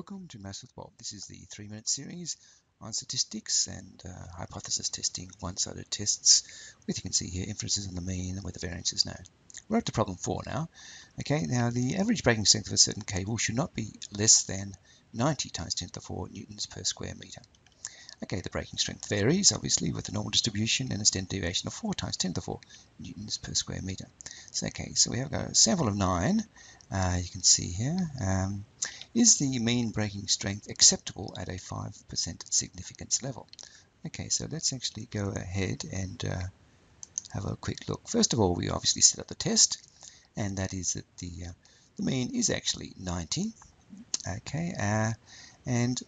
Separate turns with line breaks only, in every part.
welcome to Maths with Bob. This is the 3-minute series on statistics and hypothesis testing, one-sided tests with, you can see here, inferences on the mean and where the variance is known. We're up to problem 4 now. Okay, now the average breaking strength of a certain cable should not be less than 90 times 10 to the 4 newtons per square meter. Okay, the breaking strength varies, obviously, with a normal distribution and a standard deviation of 4 times 10 to the 4 newtons per square meter. So, okay, so we have a sample of 9. You can see here. Is the mean breaking strength acceptable at a 5% significance level? Okay, so let's actually go ahead and have a quick look. First of all, we obviously set up the test, and that is that the mean is actually 90. Okay, and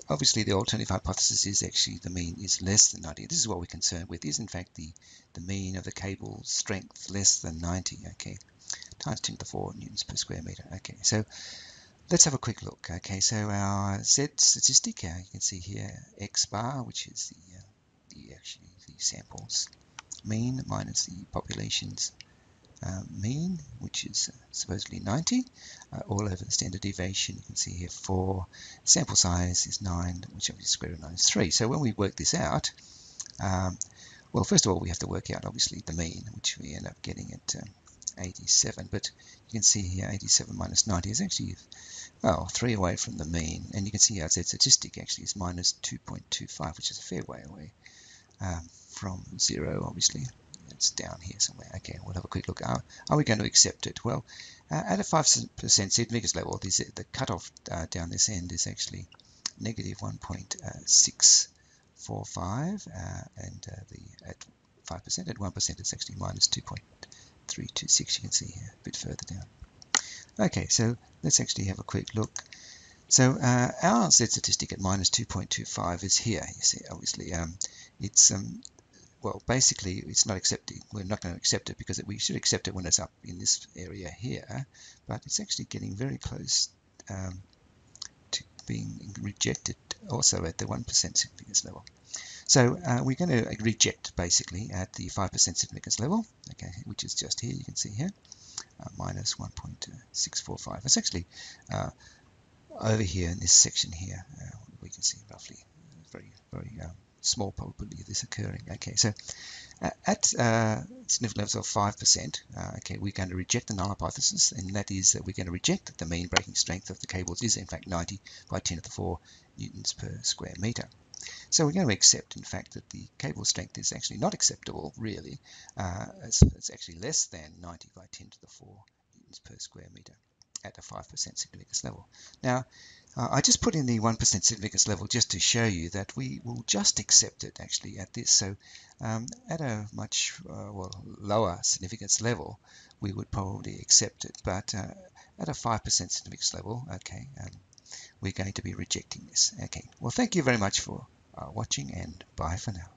obviously the alternative hypothesis is actually the mean is less than 90. This is what we're concerned with, is in fact the mean of the cable strength less than 90, okay, times 10 to the 4 newtons per square meter. Okay, so let's have a quick look. Okay, so our Z statistic, you can see here X bar, which is the samples mean minus the population's mean, which is supposedly 90, all over the standard deviation. You can see here 4, sample size is 9, which obviously square root of 9 is 3. So when we work this out, well, first of all, we have to work out obviously the mean, which we end up getting at 87, but you can see here 87 minus 90 is actually, well, 3 away from the mean, and you can see our Z statistic actually is minus 2.25, which is a fair way away from 0, obviously. It's down here somewhere. Okay, we'll have a quick look. Are we going to accept it? Well, at a 5% significance level, the cutoff down this end is actually negative 1.645, and at 5%, at 1%, it's actually minus 2.326. You can see here a bit further down. Okay, so let's actually have a quick look. So our Z statistic at minus 2.25 is here. You see, obviously, it's well, basically, it's not accepting. We're not going to accept it because we should accept it when it's up in this area here, but it's actually getting very close to being rejected also at the 1% significance level. So we're going to reject basically at the 5% significance level, okay, which is just here. You can see here, minus 1.645. It's actually over here in this section here. We can see roughly very small probability of this occurring. Okay, so at significant levels of 5%, okay, we're going to reject the null hypothesis, and that is that we're going to reject that the mean breaking strength of the cables is in fact 90 by 10 to the 4 newtons per square meter. So we're going to accept, in fact, that the cable strength is actually not acceptable, really. It's actually less than 90 by 10 to the 4 newtons per square meter at a 5% significance level. Now, I just put in the 1% significance level just to show you that we will just accept it actually at this. So at a much lower significance level, we would probably accept it, but at a 5% significance level, okay, we're going to be rejecting this. Okay, well, thank you very much for watching, and bye for now.